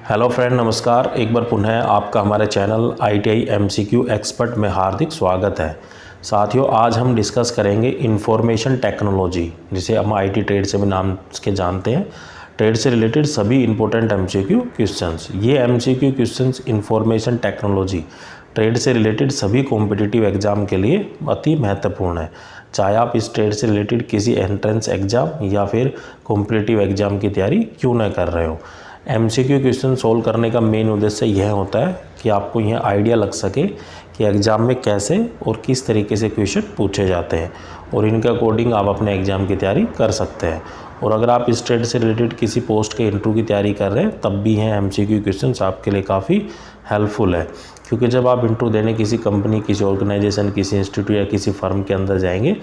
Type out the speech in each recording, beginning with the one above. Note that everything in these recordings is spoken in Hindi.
हेलो फ्रेंड, नमस्कार। एक बार पुनः आपका हमारे चैनल ITI MCQ एक्सपर्ट में हार्दिक स्वागत है। साथियों, आज हम डिस्कस करेंगे इंफॉर्मेशन टेक्नोलॉजी, जिसे हम IT ट्रेड से भी नाम के जानते हैं। ट्रेड से रिलेटेड सभी इंपॉर्टेंट MCQ क्वेश्चंस, ये MCQ questions information technology trade से रिलेटेड सभी कॉम्पिटिटिव एग्ज़ाम के लिए अति महत्वपूर्ण है। चाहे आप इस ट्रेड से रिलेटेड किसी एंट्रेंस एग्ज़ाम या फिर कॉम्पिटिटिव एग्ज़ाम की तैयारी क्यों न कर रहे हो। MCQ क्वेश्चन सोल्व करने का मेन उद्देश्य यह होता है कि आपको यह आइडिया लग सके कि एग्ज़ाम में कैसे और किस तरीके से क्वेश्चन पूछे जाते हैं और इनके अकॉर्डिंग आप अपने एग्ज़ाम की तैयारी कर सकते हैं। और अगर आप इस ट्रेड से रिलेटेड किसी पोस्ट के इंटरव्यू की तैयारी कर रहे हैं तब भी यह MCQ क्वेश्चंस आपके लिए काफ़ी हेल्पफुल है, क्योंकि जब आप इंटरव्यू देने किसी कंपनी, किसी ऑर्गेनाइजेशन, किसी इंस्टीट्यूट या किसी फर्म के अंदर जाएंगे,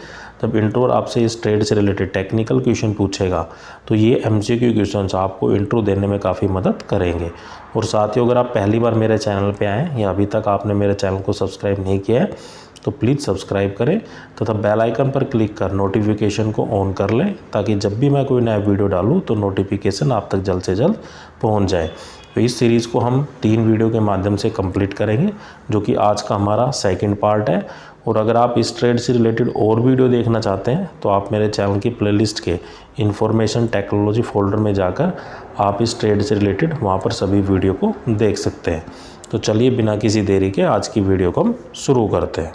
तब इंटरव्यूअर आपसे इस ट्रेड से रिलेटेड टेक्निकल क्वेश्चन पूछेगा, तो ये MCQ क्वेश्चंस आपको इंटरव्यू देने में काफ़ी मदद करेंगे। और साथ ही अगर आप पहली बार मेरे चैनल पे आए हैं या अभी तक आपने मेरे चैनल को सब्सक्राइब नहीं किया है तो प्लीज़ सब्सक्राइब करें तथा बेल आइकन पर क्लिक कर नोटिफिकेशन को ऑन कर लें, ताकि जब भी मैं कोई नया वीडियो डालूँ तो नोटिफिकेशन आप तक जल्द से जल्द पहुंच जाए। तो इस सीरीज़ को हम 3 वीडियो के माध्यम से कंप्लीट करेंगे, जो कि आज का हमारा सेकंड पार्ट है। और अगर आप इस ट्रेड से रिलेटेड और वीडियो देखना चाहते हैं तो आप मेरे चैनल की प्लेलिस्ट के इंफॉर्मेशन टेक्नोलॉजी फोल्डर में जाकर आप इस ट्रेड से रिलेटेड वहाँ पर सभी वीडियो को देख सकते हैं। तो चलिए बिना किसी देरी के आज की वीडियो को हम शुरू करते हैं।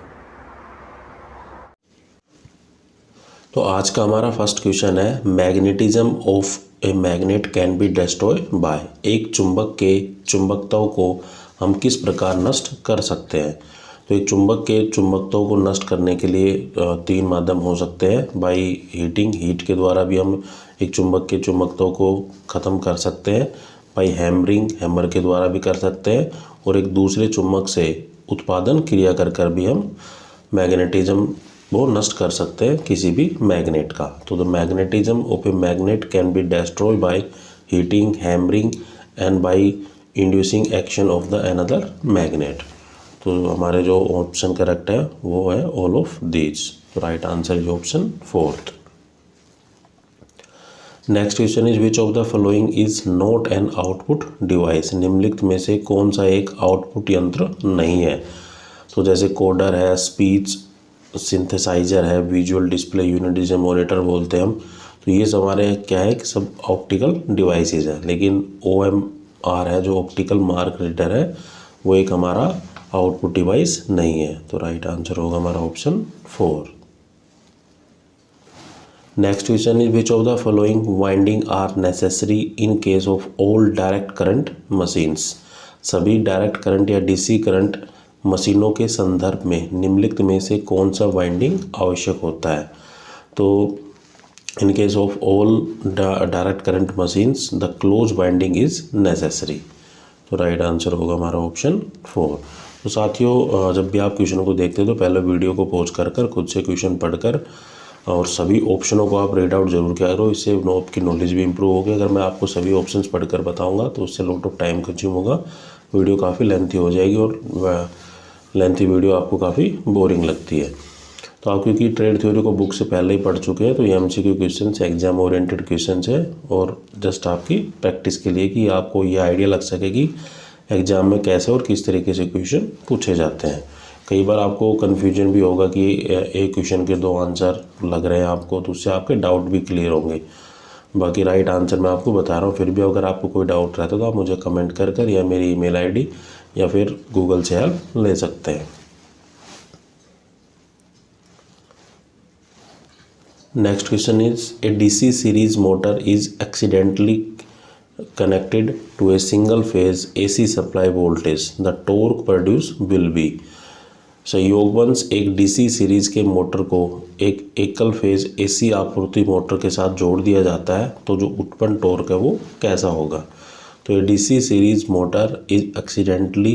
तो आज का हमारा फर्स्ट क्वेश्चन है, magnetism of a magnet can be destroy by. एक चुंबक के चुंबकत्व को हम किस प्रकार नष्ट कर सकते हैं। तो एक चुंबक के चुंबकत्व को नष्ट करने के लिए 3 माध्यम हो सकते हैं। बाय हीटिंग, हीट के द्वारा भी हम एक चुंबक के चुंबकत्व को ख़त्म कर सकते हैं। बाय हैमरिंग, हैमर के द्वारा भी कर सकते हैं। और एक दूसरे चुंबक से उत्पादन क्रिया कर भी हम मैग्नेटिज्म वो नष्ट कर सकते हैं किसी भी मैग्नेट का। तो the magnetism of a magnet can be destroy by heating, hammering and by inducing action of the another magnet. तो हमारे जो ऑप्शन करेक्ट है वो है all of these. Right answer is option 4th। Next question is which of the following is not an output device. निम्नलिखित में से कौन सा एक आउटपुट यंत्र नहीं है। तो जैसे कोडर है, स्पीच सिंथेसाइजर है, विजुअल डिस्प्ले यूनिट जिसे मॉनिटर बोलते हैं हम, तो ये सब हमारे क्या है कि सब ऑप्टिकल डिवाइसेस है। लेकिन OMR है जो ऑप्टिकल मार्क रीडर है, वो एक हमारा आउटपुट डिवाइस नहीं है। तो राइट आंसर होगा हमारा option 4। Next question is which of the following winding are necessary in case of all direct current machines. सभी डायरेक्ट करंट या DC करंट मशीनों के संदर्भ में निम्नलिखित में से कौन सा वाइंडिंग आवश्यक होता है। तो इन case of all direct current machines the close winding is necessary. तो राइट आंसर होगा हमारा ऑप्शन 4। तो साथियों, जब भी आप क्वेश्चन को देखते हो तो पहले वीडियो को पॉज कर खुद से क्वेश्चन पढ़कर और सभी ऑप्शनों को आप रीड आउट जरूर किया करो। इससे आपकी नॉलेज भी इंप्रूव होगी। अगर मैं आपको सभी ऑप्शंस पढ़कर बताऊंगा तो उससे लॉट ऑफ टाइम कंज्यूम होगा, वीडियो काफ़ी लेंथी हो जाएगी और लेंथी वीडियो आपको काफ़ी बोरिंग लगती है। तो आप क्योंकि ट्रेड थ्योरी को बुक से पहले ही पढ़ चुके हैं तो ये MCQ question exam oriented question है और जस्ट आपकी प्रैक्टिस के लिए कि आपको ये आइडिया लग सके कि एग्जाम में कैसे और किस तरीके से क्वेश्चन पूछे जाते हैं। कई बार आपको कन्फ्यूजन भी होगा कि एक क्वेश्चन के 2 आंसर लग रहे हैं आपको, तो उससे आपके डाउट भी क्लियर होंगे। बाकी राइट आंसर मैं आपको बता रहा हूँ, फिर भी अगर आपको कोई डाउट रहता है तो आप मुझे कमेंट कर या मेरी ईमेल ID या फिर गूगल से हेल्प ले सकते हैं। Next question is a DC series motor is accidentally connected to a single phase AC supply voltage, the torque produce will be. संयोगवश एक DC सीरीज के मोटर को एक एकल फेज AC आपूर्ति मोटर के साथ जोड़ दिया जाता है तो जो उत्पन्न टॉर्क है वो कैसा होगा। तो ये DC series motor is accidentally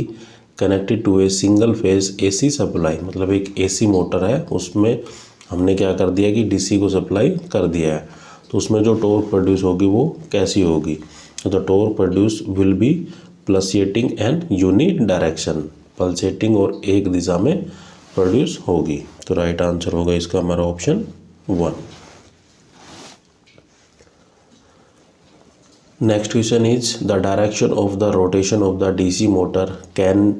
connected to a single phase AC supply, मतलब एक AC मोटर है, उसमें हमने क्या कर दिया कि DC को सप्लाई कर दिया है, तो उसमें जो टॉर्क प्रोड्यूस होगी वो कैसी होगी। तो the torque produce will be pulsating and uni direction, pulsating और एक दिशा में प्रोड्यूस होगी। तो राइट आंसर होगा इसका हमारा option 1। Next question is the direction of the rotation of the DC motor can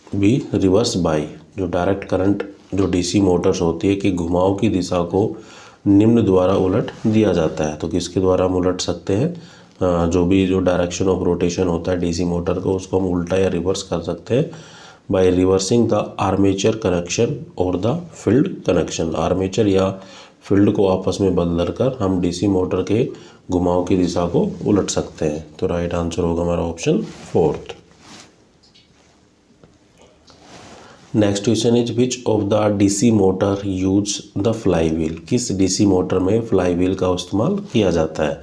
be reverse by. जो डायरेक्ट करंट जो डीसी मोटर्स होती है कि घुमाव की दिशा को निम्न द्वारा उलट दिया जाता है। तो किसके द्वारा हम उलट सकते हैं? जो डायरेक्शन ऑफ रोटेशन होता है डीसी मोटर को, उसको हम उल्टा या रिवर्स कर सकते हैं by reversing the armature connection और द फील्ड कनेक्शन। आर्मेचर या फील्ड को आपस में बदल कर हम डीसी मोटर के घुमाव की दिशा को उलट सकते हैं। तो राइट आंसर होगा हमारा option 4। Next question is which of the DC motor use the fly wheel. किस डीसी मोटर में फ्लाई व्हील का इस्तेमाल किया जाता है?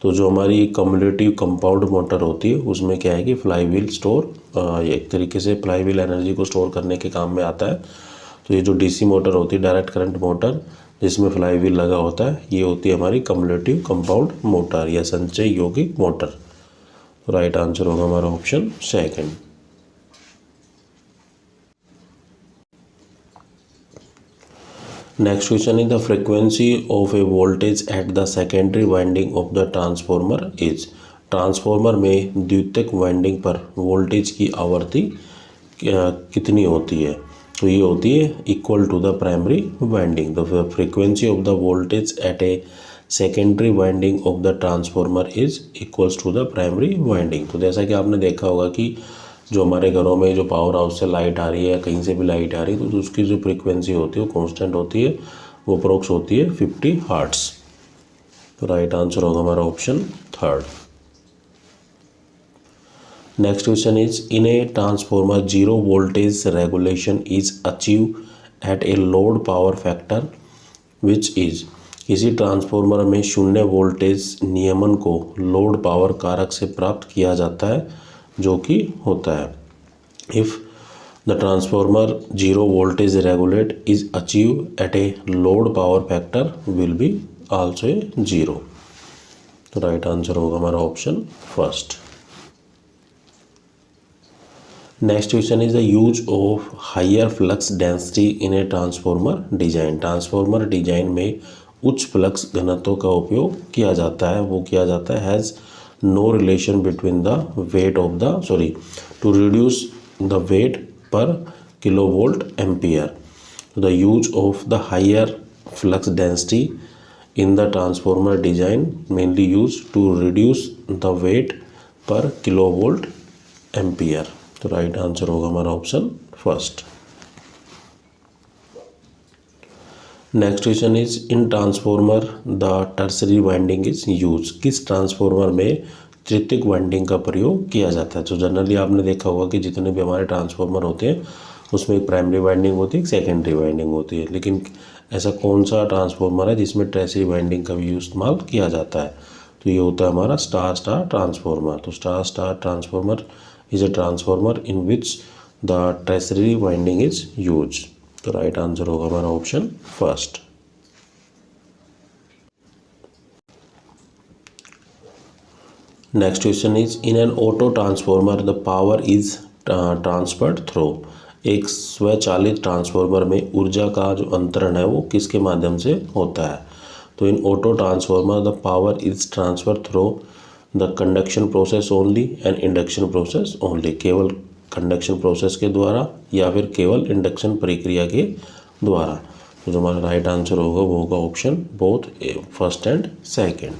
तो जो हमारी कम्युलेटिव कंपाउंड मोटर होती है उसमें क्या है कि फ्लाई व्हील स्टोर एक तरीके से फ्लाई व्हील एनर्जी को स्टोर करने के काम में आता है। तो ये जो डीसी मोटर होती है डायरेक्ट करंट मोटर जिसमें फ्लाई व्हील लगा होता है, ये होती है हमारी कम्युलेटिव कंपाउंड मोटर या संचय यौगिक मोटर। तो राइट आंसर होगा हमारा option 2। Next question is the frequency of A voltage at the secondary winding of the transformer is. Transformer में द्वितीयक वाइंडिंग पर वोल्टेज की आवृत्ति कितनी होती है? तो ये होती है equal to the primary winding. The frequency of the voltage at a secondary winding of the transformer is equals to the primary winding. तो जैसा कि आपने देखा होगा कि जो हमारे घरों में जो पावर हाउस से लाइट आ रही है या कहीं से भी लाइट आ रही है तो उसकी जो फ्रीक्वेंसी होती है वो कांस्टेंट होती है, वो अप्रोक्स होती है 50 हर्ट्ज। तो राइट आंसर होगा हमारा option 3। Next question is in a transformer zero voltage regulation is achieve at a load power factor which is. किसी ट्रांसफॉर्मर में शून्य वोल्टेज नियमन को लोड पावर कारक से प्राप्त किया जाता है जो कि होता है if the transformer zero voltage regulate is achieve at a load power factor will be also a 0। तो राइट आंसर होगा हमारा option 1। Next question is the use of higher flux density in a transformer design. Transformer design में उच्च फ्लक्स घनत्व का उपयोग किया जाता है। वो किया जाता है has no relation between the weight of the to reduce the weight per kilovolt ampere. The use of the higher flux density in the transformer design mainly used to reduce the weight per kilovolt ampere. तो राइट आंसर होगा हमारा option 1। Next question is in transformer the tertiary winding is use. किस ट्रांसफॉर्मर में तृतीयक वाइंडिंग का प्रयोग किया जाता है? तो जनरली आपने देखा होगा कि जितने भी हमारे ट्रांसफॉर्मर होते हैं उसमें एक प्राइमरी वाइंडिंग होती है, एक सेकेंडरी वाइंडिंग होती है, लेकिन ऐसा कौन सा ट्रांसफॉर्मर है जिसमें टर्सरी वाइंडिंग का भी इस्तेमाल किया जाता है? तो ये होता है हमारा स्टार स्टार ट्रांसफॉर्मर। तो star star transformer is a transformer in which the tertiary winding is use. तो राइट आंसर होगा हमारा option 1। Next question is in an auto transformer the power is transferred through. एक स्वचालित ट्रांसफॉर्मर में ऊर्जा का जो अंतरण है वो किसके माध्यम से होता है? तो in auto transformer the power is transfer through the conduction process only and induction process only. केवल कंडक्शन प्रोसेस के द्वारा या फिर केवल इंडक्शन प्रक्रिया के द्वारा। तो जो हमारा राइट आंसर होगा वो होगा option both first and second.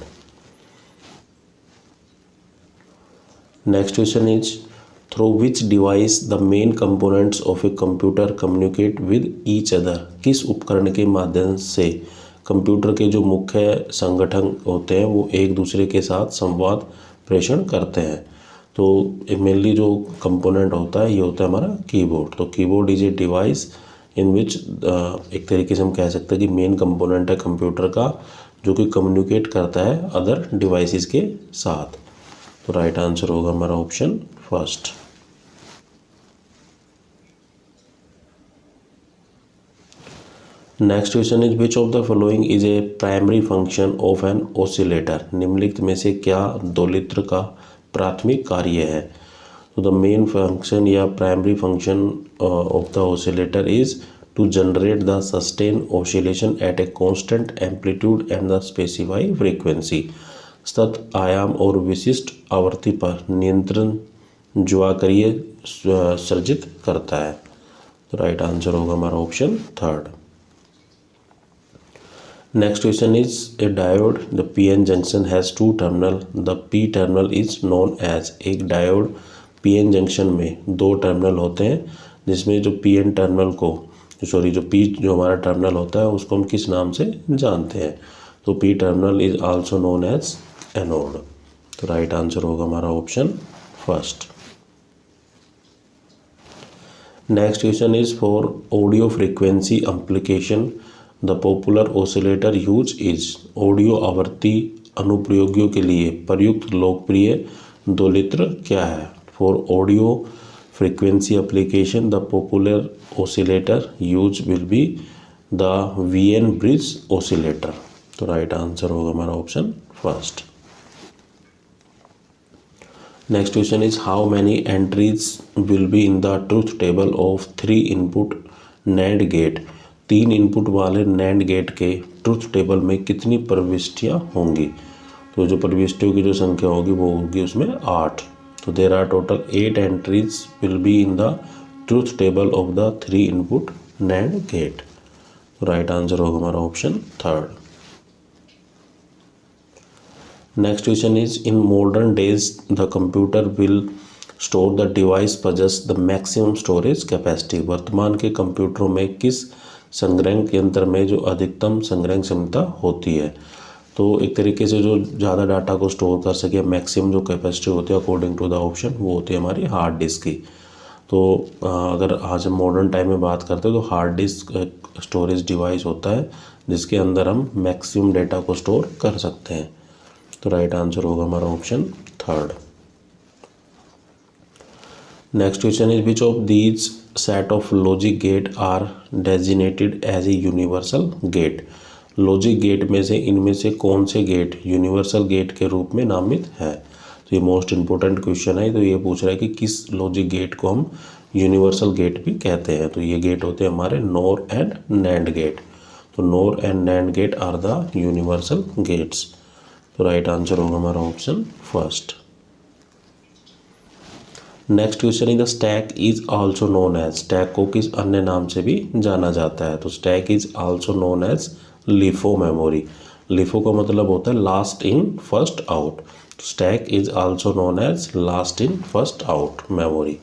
Next question is through which device the main components of a computer communicate with each other. किस उपकरण के माध्यम से कंप्यूटर के जो मुख्य संगठन होते हैं वो एक दूसरे के साथ संवाद प्रेषण करते हैं? तो मेनली जो कंपोनेंट होता है ये होता है हमारा कीबोर्ड। तो कीबोर्ड इज ए डिवाइस इन विच एक तरीके से हम कह सकते हैं कि मेन कंपोनेंट है कंप्यूटर का जो कि कम्युनिकेट करता है अदर डिवाइसेस के साथ। तो राइट आंसर होगा हमारा option 1। Next question is which of the following is a primary function of an oscillator. निम्नलिखित में से क्या दोलित्र का प्राथमिक कार्य है? तो द मेन फंक्शन या primary function of the oscillator is to generate the sustain oscillation at a constant amplitude and the specify frequency. सतत आयाम और विशिष्ट आवृत्ति पर नियंत्रण ज्वाकरीय सर्जित करता है। तो राइट आंसर होगा हमारा option third. Next question is a diode the PN junction has two terminal the P terminal is known as. एक डायोड पीएन जंक्शन में दो टर्मिनल होते हैं जिसमें जो पीएन टर्मिनल को जो पी जो हमारा टर्मिनल होता है उसको हम किस नाम से जानते हैं। तो P terminal is also known as anode. तो राइट आंसर होगा हमारा option first. Next question is for audio frequency application the popular oscillator use is. Audio आवृत्ति अनुप्रयोगों के लिए प्रयुक्त लोकप्रिय दोलित्र क्या है। For audio frequency application the popular oscillator use will be the Wien bridge oscillator. तो राइट आंसर होगा हमारा option first. Next question is how many entries will be in the truth table of 3 input NAND gate. 3 input वाले नैंड गेट के ट्रूथ टेबल में कितनी प्रविष्टियाँ होंगी। तो जो प्रविष्टियों की जो संख्या होगी वो होगी उसमें 8। तो there are total 8 entries will be in the truth table of the 3 input NAND gate. तो राइट आंसर होगा हमारा option third. Next question is in modern days the computer will store the device possesses the maximum storage capacity. वर्तमान के कंप्यूटरों में किस संग्रह यंत्र में जो अधिकतम संग्रह क्षमता होती है। तो एक तरीके से जो ज़्यादा डाटा को स्टोर कर सके मैक्सिमम जो कैपेसिटी होती है अकॉर्डिंग टू द ऑप्शन वो होती है हमारी हार्ड डिस्क की। तो अगर आज हम मॉडर्न टाइम में बात करते हैं तो हार्ड डिस्क स्टोरेज डिवाइस होता है जिसके अंदर हम मैक्सिमम डेटा को स्टोर कर सकते हैं। तो राइट आंसर होगा हमारा option third. Next question is which of these set of logic gate are designated as a universal gate. Logic gate में से इनमें से कौन से गेट यूनिवर्सल गेट के रूप में नामित है। तो ये मोस्ट इंपॉर्टेंट क्वेश्चन है। तो ये पूछ रहा है कि किस लॉजिक गेट को हम यूनिवर्सल गेट भी कहते हैं। तो ये गेट होते हैं हमारे नोर एंड नैंड गेट। तो NOR and NAND gate are the universal gates. तो राइट आंसर होगा हमारा option first. Next question is the stack is also known as. Stack को किस अन्य नाम से भी जाना जाता है। तो stack is also known as LIFO memory. LIFO का मतलब होता है last in first out. Stack is also known as last in first out memory.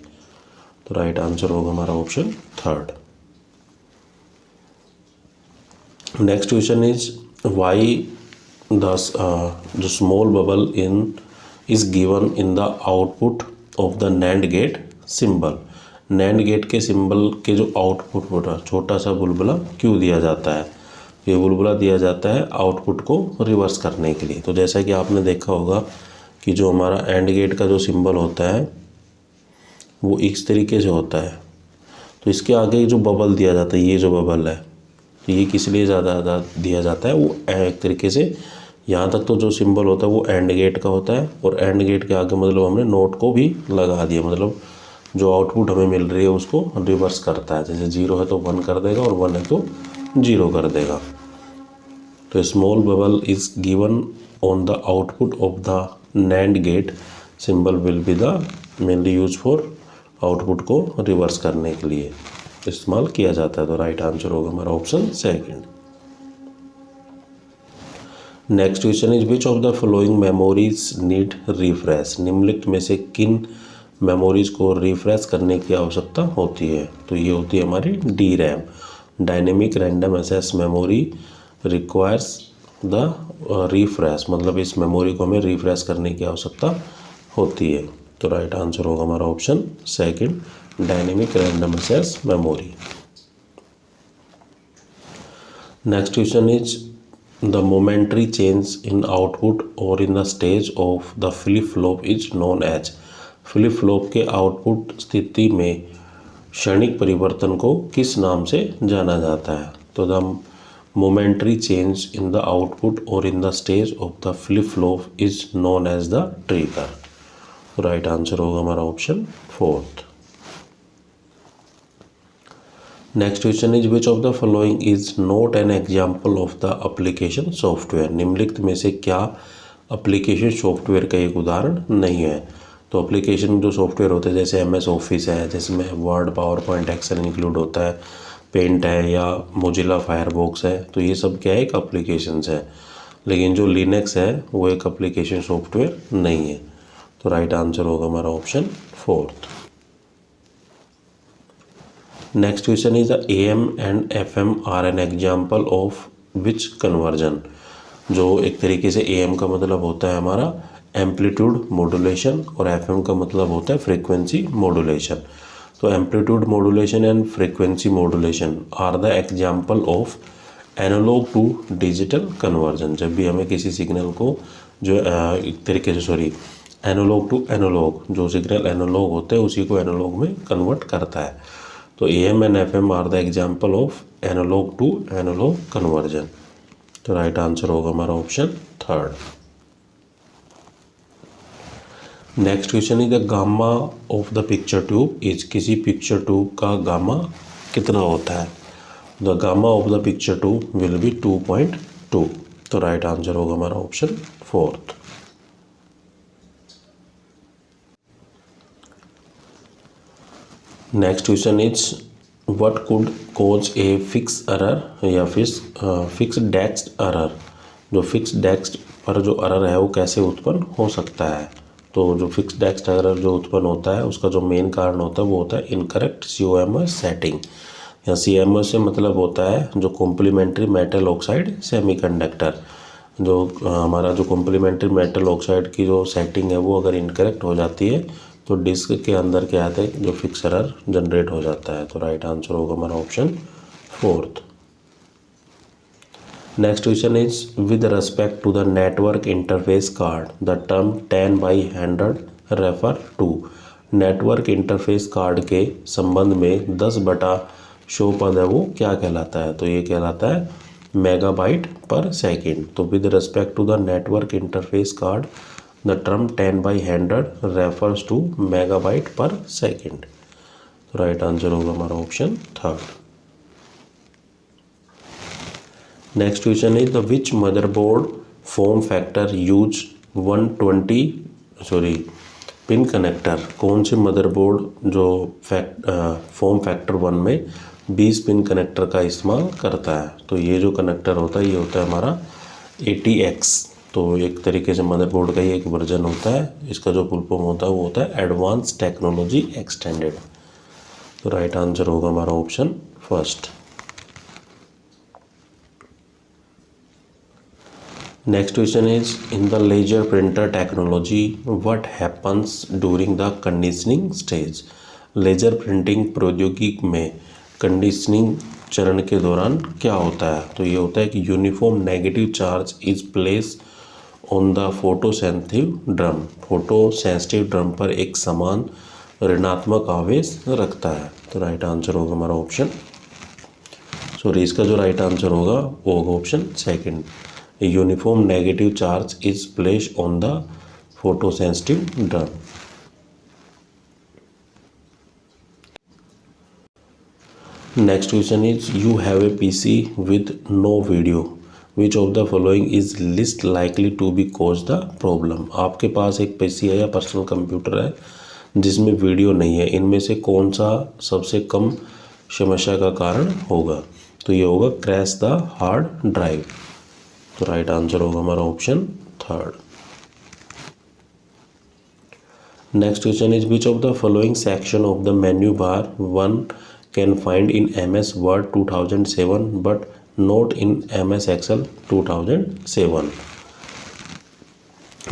तो राइट आंसर होगा हमारा option third. Next question is why the small bubble is given in the output of the NAND gate symbol। NAND gate के सिंबल के जो आउटपुट पर छोटा सा बुलबुला क्यों दिया जाता है। ये बुलबुला दिया जाता है आउटपुट को रिवर्स करने के लिए। तो जैसा कि आपने देखा होगा कि जो हमारा एंड गेट का जो सिंबल होता है वो इस तरीके से होता है। तो इसके आगे जो बबल दिया जाता है ये जो बबल है तो ये किस लिए ज़्यादा दिया जाता है। वो एक तरीके से यहाँ तक तो जो सिंबल होता है वो एंड गेट का होता है और एंड गेट के आगे मतलब हमने नोट को भी लगा दिया। मतलब जो आउटपुट हमें मिल रही है उसको रिवर्स करता है। जैसे 0 है तो 1 कर देगा और 1 है तो 0 कर देगा। तो small bubble is given on the output of the NAND gate symbol will be the mainly use for output को रिवर्स करने के लिए इस्तेमाल किया जाता है। तो राइट आंसर होगा हमारा option second. Next question is which of the following memories need refresh. निम्नलिखित में से किन मेमोरीज को रिफ्रेश करने की आवश्यकता होती है। तो ये होती है हमारी D RAM dynamic random access memory requires the refresh. मतलब इस मेमोरी को हमें रिफ्रेश करने की आवश्यकता होती है। तो राइट आंसर होगा हमारा option second dynamic random access memory. Next question is the momentary change in output or in the stage of the flip flop is known as. Flip flop के आउटपुट स्थिति में क्षणिक परिवर्तन को किस नाम से जाना जाता है। तो the momentary change in the output or in the stage of the flip flop is known as the trigger. Right answer होगा हमारा option fourth. Next question is which of the following is not an example of the application software. निम्नलिखित में से क्या एप्लीकेशन सॉफ्टवेयर का एक उदाहरण नहीं है। तो एप्लीकेशन जो सॉफ्टवेयर होते हैं जैसे MS ऑफिस है, जिसमें Word, PowerPoint, Excel include होता है, पेंट है या मोजिला फायरबॉक्स है, तो ये सब क्या है, एक एप्लीकेशंस है। लेकिन जो लिनक्स है वो एक एप्लीकेशन सॉफ्टवेयर नहीं है। तो राइट आंसर होगा हमारा option 4। Next question is AM and FM are an example of which conversion. जो एक तरीके से AM का मतलब होता है हमारा एम्पलीट्यूड मॉड्यूलेशन और FM का मतलब होता है फ्रीक्वेंसी मॉड्यूलेशन। तो amplitude modulation and frequency modulation are the example of analog to digital conversion. जब भी हमें किसी सिग्नल को जो एक तरीके से एनालॉग टू एनालॉग, जो सिग्नल एनालॉग होते हैं उसी को एनालॉग में कन्वर्ट करता है। तो AM and FM are the example of analog to analog conversion. तो राइट आंसर होगा हमारा option 3। Next question is the gamma of the picture tube is. किसी पिक्चर ट्यूब का गामा कितना होता है? The gamma of the picture tube will be 2.2। तो राइट आंसर होगा हमारा option 4। Next question is what could cause a fix error या फिक्स डेक्स्ड एरर। जो फिक्स डेक्स्ड पर जो एरर है वो कैसे उत्पन्न हो सकता है? तो जो फिक्स डेक्स्ड एरर जो उत्पन्न होता है उसका जो मेन कारण होता है वो होता है इनकरेक्ट CMOS सेटिंग। या CMOS से मतलब होता है जो कॉम्प्लीमेंट्री मेटल ऑक्साइड सेमीकंडक्टर। जो हमारा जो कॉम्प्लीमेंट्री मेटल ऑक्साइड की जो सेटिंग है वो अगर इनकरेक्ट हो जाती है तो डिस्क के अंदर क्या आता है, जो फिक्स एरर जनरेट हो जाता है। तो राइट आंसर होगा हमारा option 4। Next question is with respect to the network interface card the term 10/100 refer to. Network interface card के संबंध में 10/100 पद है वो क्या कहलाता है? तो ये कहलाता है मेगाबाइट पर सेकेंड। तो with respect to the network interface card the term 10/100 refers to megabyte per second। तो राइट आंसर होगा हमारा option 3। Next question is the which motherboard form factor use 120 pin connector. कौन से मदरबोर्ड जो फॉर्म फैक्टर 1 में 20 पिन कनेक्टर का इस्तेमाल करता है? तो ये जो कनेक्टर होता है ये होता है हमारा ATX। तो एक तरीके से मदरबोर्ड का ही एक वर्जन होता है। इसका जो फुल फॉर्म होता है वो होता है एडवांस टेक्नोलॉजी एक्सटेंडेड। तो राइट आंसर होगा हमारा option 1। Next question is in the laser printer technology what happens during the conditioning stage. Laser printing प्रौद्योगिकी में कंडीशनिंग चरण के दौरान क्या होता है? तो ये होता है कि uniform negative charge is place on the photosensitive drum. Photosensitive drum पर एक समान ऋणात्मक आवेश रखता है। तो राइट आंसर होगा हमारा ऑप्शन इसका जो राइट आंसर होगा वो होगा option 2। Uniform negative charge is place on the photosensitive drum. Next question is you have a PC with no video which of the following is list likely to be cause the problem. आपके पास एक PC है या पर्सनल कंप्यूटर है जिसमें वीडियो नहीं है, इनमें से कौन सा सबसे कम समस्या का कारण होगा? तो ये होगा क्रैश द हार्ड ड्राइव। तो राइट आंसर होगा हमारा option 3। Next question is which of the following section of the menu bar one can find in MS Word 2007 but note in MS Excel 2007।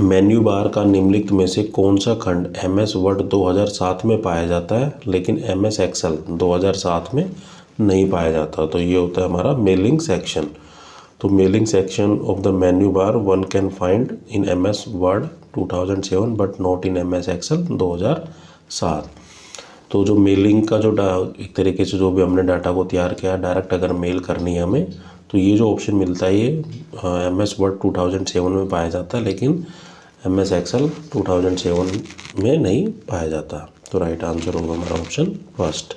Menu bar का निम्नलिखित में से कौन सा खंड MS Word 2007 में पाया जाता है लेकिन MS Excel 2007 में नहीं पाया जाता? तो ये होता है हमारा मेलिंग सेक्शन। तो mailing section of the menu bar one can find in MS Word 2007 but not in MS Excel 2007। तो जो मेलिंग का जो एक तरीके से जो भी हमने डाटा को तैयार किया डायरेक्ट अगर मेल करनी है हमें, तो ये जो ऑप्शन मिलता है ये MS Word 2007 में पाया जाता है लेकिन MS Excel 2007 में नहीं पाया जाता। तो राइट आंसर होगा हमारा option 1।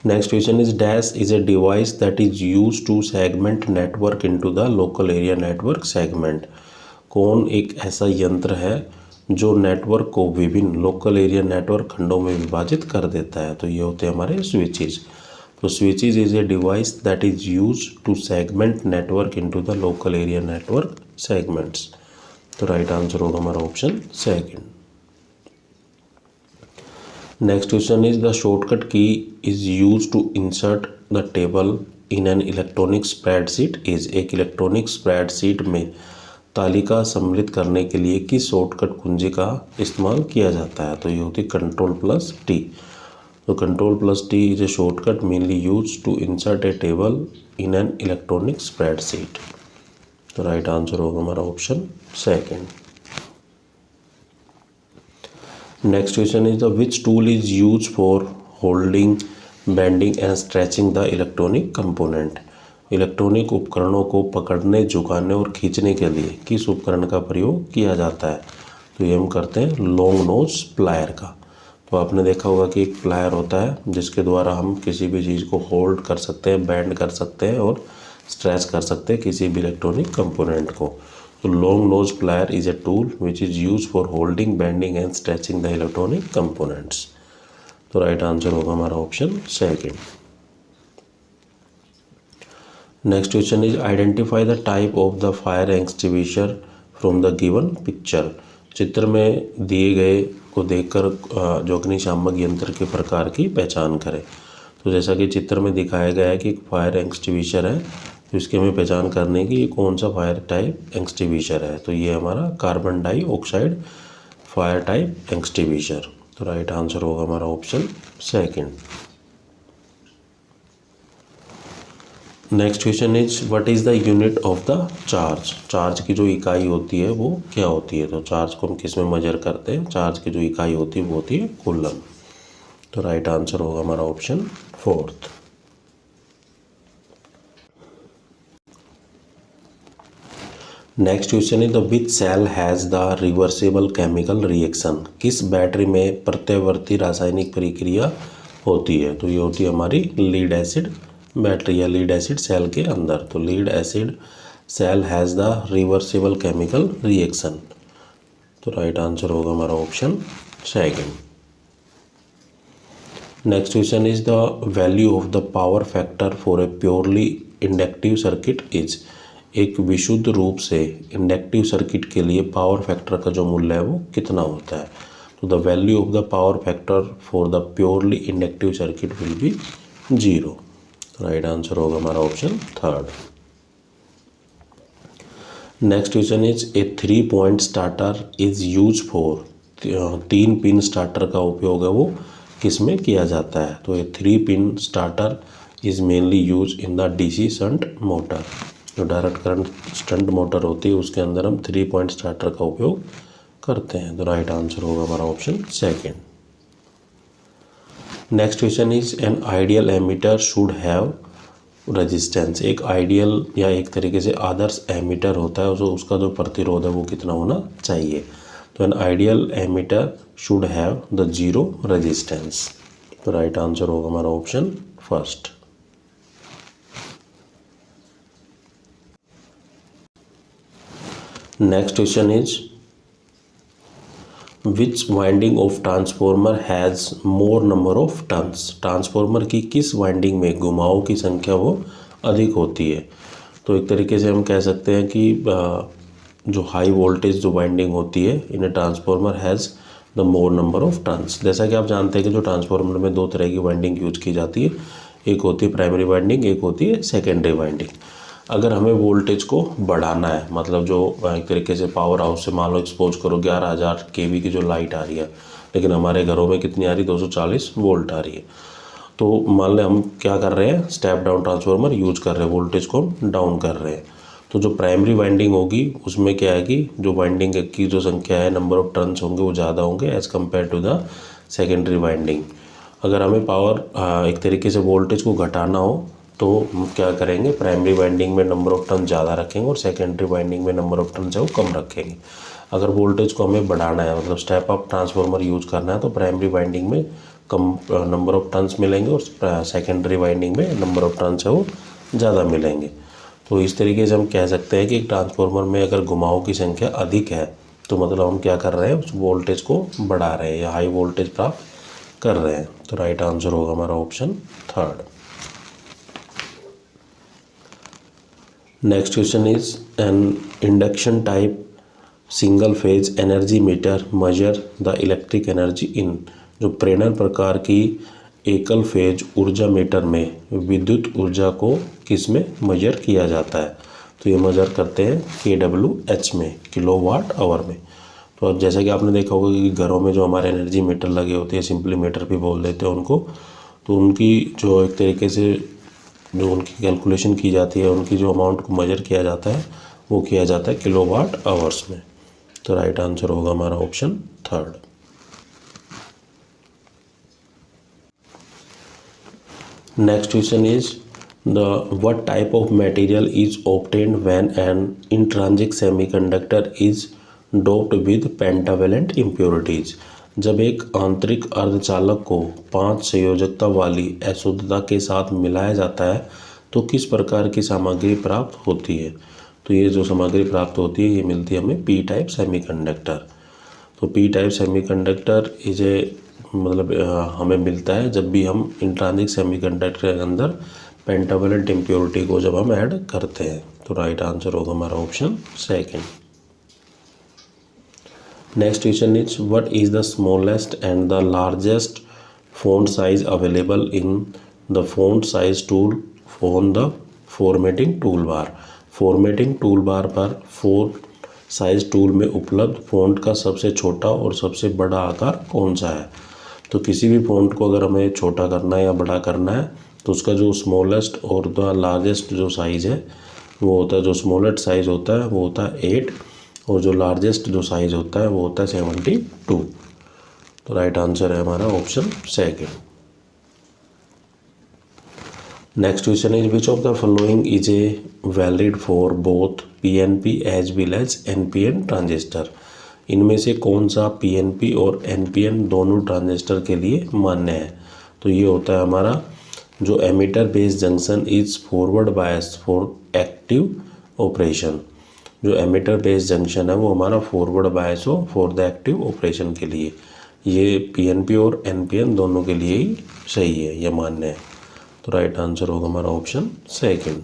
Next question is dash is a device that is use to segment network into the local area network segment. कौन एक ऐसा यंत्र है जो नेटवर्क को विभिन्न लोकल एरिया नेटवर्क खंडों में विभाजित कर देता है? तो ये होते हैं हमारे स्विचेज। तो switches is a device that is use to segment network into the local area network segments. तो राइट आंसर होगा हमारा option second. Next question is the shortcut key is use to insert the table in an electronic spreadsheet is. एक इलेक्ट्रॉनिक स्प्रेडशीट में तालिका सम्मिलित करने के लिए किस शॉर्टकट कुंजी का इस्तेमाल किया जाता है? तो ये होती है Ctrl+T। तो Ctrl+T is a shortcut mainly use to insert a table in an electronic spreadsheet. तो राइट आंसर होगा हमारा option second. Next question is the which tool is use for holding bending and stretching the electronic component. Electronic उपकरणों को पकड़ने, झुकाने और खींचने के लिए किस उपकरण का प्रयोग किया जाता है? तो ये हम करते हैं लॉन्ग नोज प्लायर का। तो आपने देखा होगा कि एक प्लायर होता है जिसके द्वारा हम किसी भी चीज़ को होल्ड कर सकते हैं, बेंड कर सकते हैं और स्ट्रेच कर सकते हैं किसी भी इलेक्ट्रॉनिक कंपोनेंट को। तो long nose plier is a tool which is use for holding, bending and stretching the electronic components. तो राइट आंसर होगा हमारा option second. Next question is identify the type of the fire extinguisher from the given picture. चित्र में दिए गए को देखकर जो अग्निशामक यंत्र के प्रकार की पहचान करें। तो जैसा कि चित्र में दिखाया गया है कि एक फायर एक्सटिंग्विशर है, तो इसकी हमें पहचान करने की ये कौन सा फायर टाइप एक्सटिंग्विशर है। तो ये हमारा carbon dioxide fire type extinguisher. तो राइट आंसर होगा हमारा option second. Next question is what is the unit of the charge. Charge की जो इकाई होती है वो क्या होती है? तो चार्ज को हम किस में मेजर करते हैं? चार्ज की जो इकाई होती है वो होती है कूलम। तो राइट आंसर होगा हमारा option fourth. Next question is the which cell has the reversible chemical reaction. किस बैटरी में प्रत्यावर्ती रासायनिक प्रक्रिया होती है? तो ये होती है हमारी लीड एसिड बैटरी या लीड एसिड सेल के अंदर। तो lead acid cell has the reversible chemical reaction. तो राइट आंसर होगा हमारा option second. Next question is the value of the power factor for a purely inductive circuit is. एक विशुद्ध रूप से इंडक्टिव सर्किट के लिए पावर फैक्टर का जो मूल्य है वो कितना होता है? तो the value of the power factor for the purely inductive circuit will be 0। Right answer होगा हमारा option third. Next question is A 3 point starter is use for. 3 pin starter का उपयोग है वो किस में किया जाता है? तो ये 3 pin starter is mainly use in the DC shunt motor. जो डायरेक्ट करंट शंट मोटर होती है उसके अंदर हम 3 पॉइंट स्टार्टर का उपयोग करते हैं। तो राइट आंसर होगा हमारा option second. Next question is an ideal ammeter should have resistance. एक आइडियल या एक तरीके से आदर्श एमीटर होता है, जो उसका जो प्रतिरोध है वो कितना होना चाहिए? तो an ideal ammeter should have the 0 resistance. तो राइट आंसर होगा हमारा option first. Next question is which winding of transformer has more number of turns. Transformer की किस वाइंडिंग में घुमावों की संख्या वो अधिक होती है? तो एक तरीके से हम कह सकते हैं कि जो हाई वोल्टेज जो वाइंडिंग होती है in transformer has the more number of turns. जैसा कि आप जानते हैं कि जो ट्रांसफॉर्मर में 2 तरह की वाइंडिंग यूज की जाती है, एक होती है प्राइमरी वाइंडिंग, एक होती है सेकेंडरी वाइंडिंग। अगर हमें वोल्टेज को बढ़ाना है, मतलब जो एक तरीके से पावर हाउस से मान लो एक्सपोज करो 11,000 kV की जो लाइट आ रही है, लेकिन हमारे घरों में कितनी आ रही है? 240 वोल्ट आ रही है। तो मान लें हम क्या कर रहे हैं, स्टेप डाउन ट्रांसफार्मर यूज कर रहे हैं, वोल्टेज को डाउन कर रहे हैं। तो जो प्राइमरी वाइंडिंग होगी उसमें क्या है कि जो वाइंडिंग की जो संख्या है, नंबर ऑफ टर्न्स होंगे वो ज़्यादा होंगे as compare to the secondary winding. अगर हमें पावर एक तरीके से वोल्टेज को घटाना हो तो हम क्या करेंगे, प्राइमरी वाइंडिंग में नंबर ऑफ टर्न ज़्यादा रखेंगे और सेकेंडरी वाइंडिंग में नंबर ऑफ टर्न है वो कम रखेंगे। अगर वोल्टेज को हमें बढ़ाना है, मतलब स्टेप अप ट्रांसफार्मर यूज करना है, तो प्राइमरी वाइंडिंग में कम नंबर ऑफ टर्न्स मिलेंगे और सेकेंडरी वाइंडिंग में नंबर ऑफ टर्न्स है वो ज़्यादा मिलेंगे। तो इस तरीके से हम कह सकते हैं कि एक ट्रांसफार्मर में अगर घुमावों की संख्या अधिक है तो मतलब हम क्या कर रहे हैं, उस वोल्टेज को बढ़ा रहे हैं या हाई वोल्टेज प्राप्त कर रहे हैं। तो राइट आंसर होगा हमारा option 3। Next question is N induction type single phase energy meter measure the electric energy in. जो प्रेरण प्रकार की एकल फेज ऊर्जा मीटर में विद्युत ऊर्जा को किस में मेजर किया जाता है। तो ये मेजर करते हैं kWh में, किलोवाट आवर में। तो अब जैसा कि आपने देखा होगा कि घरों में जो हमारे एनर्जी मीटर लगे होते हैं, सिंपली मीटर भी बोल देते हैं उनको, तो उनकी जो एक तरीके से जो उनकी कैलकुलेशन की जाती है, उनकी जो अमाउंट को मेजर किया जाता है वो किया जाता है किलोवाट आवर्स में। तो राइट आंसर होगा हमारा option 3। Next question is what type of material is obtained when an intrinsic semiconductor is doped with pentavalent impurities। जब एक आंतरिक अर्धचालक को 5 संयोजकता वाली अशुद्धता के साथ मिलाया जाता है तो किस प्रकार की सामग्री प्राप्त होती है। तो ये जो सामग्री प्राप्त होती है ये मिलती है हमें पी टाइप सेमीकंडक्टर। तो पी टाइप सेमीकंडक्टर इसे मतलब हमें मिलता है जब भी हम इंट्रिंसिक सेमीकंडक्टर के अंदर पेंटावेलेंट इम्प्योरिटी को जब हम ऐड करते हैं। तो राइट आंसर होगा हमारा option 2। Next question is what is the smallest and the largest font size available in the font size tool on the formatting tool bar. Formatting tool bar पर फॉन्ट साइज टूल में उपलब्ध फॉन्ट का सबसे छोटा और सबसे बड़ा आकार कौन सा है। तो किसी भी फॉन्ट को अगर हमें छोटा करना है या बड़ा करना है तो उसका जो स्मॉलेस्ट और द लार्जेस्ट जो साइज़ है वो होता है, जो स्मॉलेस्ट साइज़ होता है वो होता है 8 और जो लार्जेस्ट जो साइज़ होता है वो होता है 72। तो राइट आंसर है हमारा option 2। Next question is which of the following is a valid for both PNP as well as NPN transistor. इनमें से कौन सा PNP और NPN दोनों ट्रांजिस्टर के लिए मान्य है। तो ये होता है हमारा जो emitter base junction is forward bias for active operation. जो एमीटर बेस जंक्शन है वो हमारा फॉरवर्ड बायस हो फॉर द एक्टिव ऑपरेशन के लिए। ये PNP और NPN दोनों के लिए ही सही है, ये मान्य है। तो राइट आंसर होगा हमारा option 2।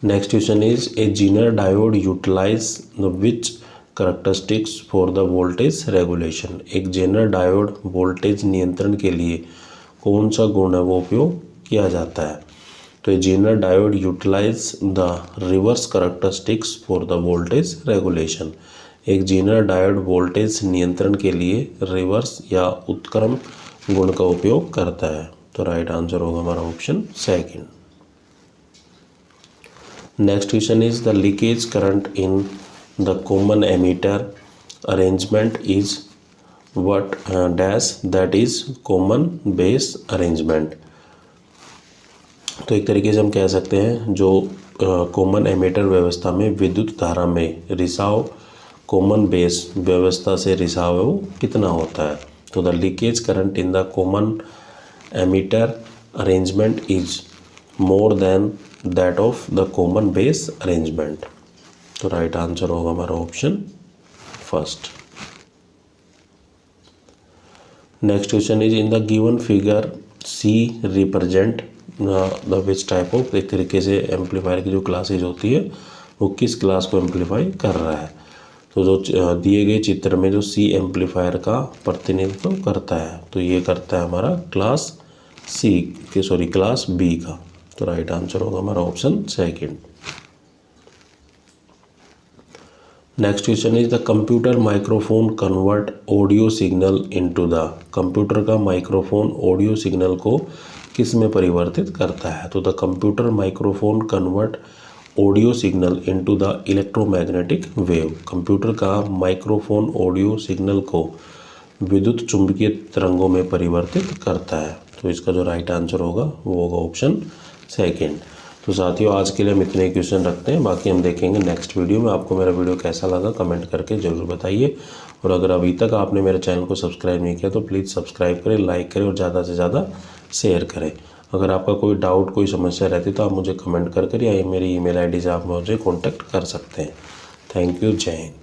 Next question is a zener diode utilize the which characteristics for the voltage regulation. एक जेनर डायोड वोल्टेज नियंत्रण के लिए कौन सा गुण है वो उपयोग किया जाता है। तो zener diode utilize the reverse characteristics for the voltage regulation. एक जेनर डायोड वोल्टेज नियंत्रण के लिए रिवर्स या उत्क्रम गुण का उपयोग करता है। तो राइट आंसर होगा हमारा option 2। Next question is the leakage current in the common emitter arrangement is what dash that is common base arrangement. तो एक तरीके से हम कह सकते हैं जो कॉमन एमीटर व्यवस्था में विद्युत धारा में रिसाव कॉमन बेस व्यवस्था से रिसाव है वो कितना होता है। तो the leakage current in the common emitter arrangement is more than that of the common base arrangement. तो राइट आंसर होगा हमारा option 1। Next question is in the given figure C represent the which type of. एक तरीके से एम्पलीफायर की जो क्लासेज होती है वो किस क्लास को एम्पलीफाई कर रहा है। तो जो दिए गए चित्र में जो सी एम्पलीफायर का प्रतिनिधित्व करता है तो ये करता है हमारा क्लास क्लास बी का। तो राइट आंसर होगा हमारा option 2। Next question is the computer microphone convert audio signal into the. Computer का माइक्रोफोन ऑडियो सिग्नल को किस में परिवर्तित करता है। तो the computer microphone convert audio signal into the electromagnetic wave. Computer का माइक्रोफोन ऑडियो सिग्नल को विद्युत चुंबकीय तरंगों में परिवर्तित करता है। तो इसका जो राइट आंसर होगा वो होगा ऑप्शन 2। तो साथियों आज के लिए हम इतने क्वेश्चन रखते हैं, बाकी हम देखेंगे नेक्स्ट वीडियो में। आपको मेरा वीडियो कैसा लगा कमेंट करके ज़रूर बताइए। और अगर अभी तक आपने मेरे चैनल को सब्सक्राइब नहीं किया तो प्लीज़ सब्सक्राइब करें, लाइक करें और ज़्यादा से ज़्यादा शेयर करें। अगर आपका कोई डाउट, कोई समस्या रहती तो आप मुझे कमेंट कर या मेरी email ID से आप मुझे कॉन्टैक्ट कर सकते हैं। Thank you. जय हिंद।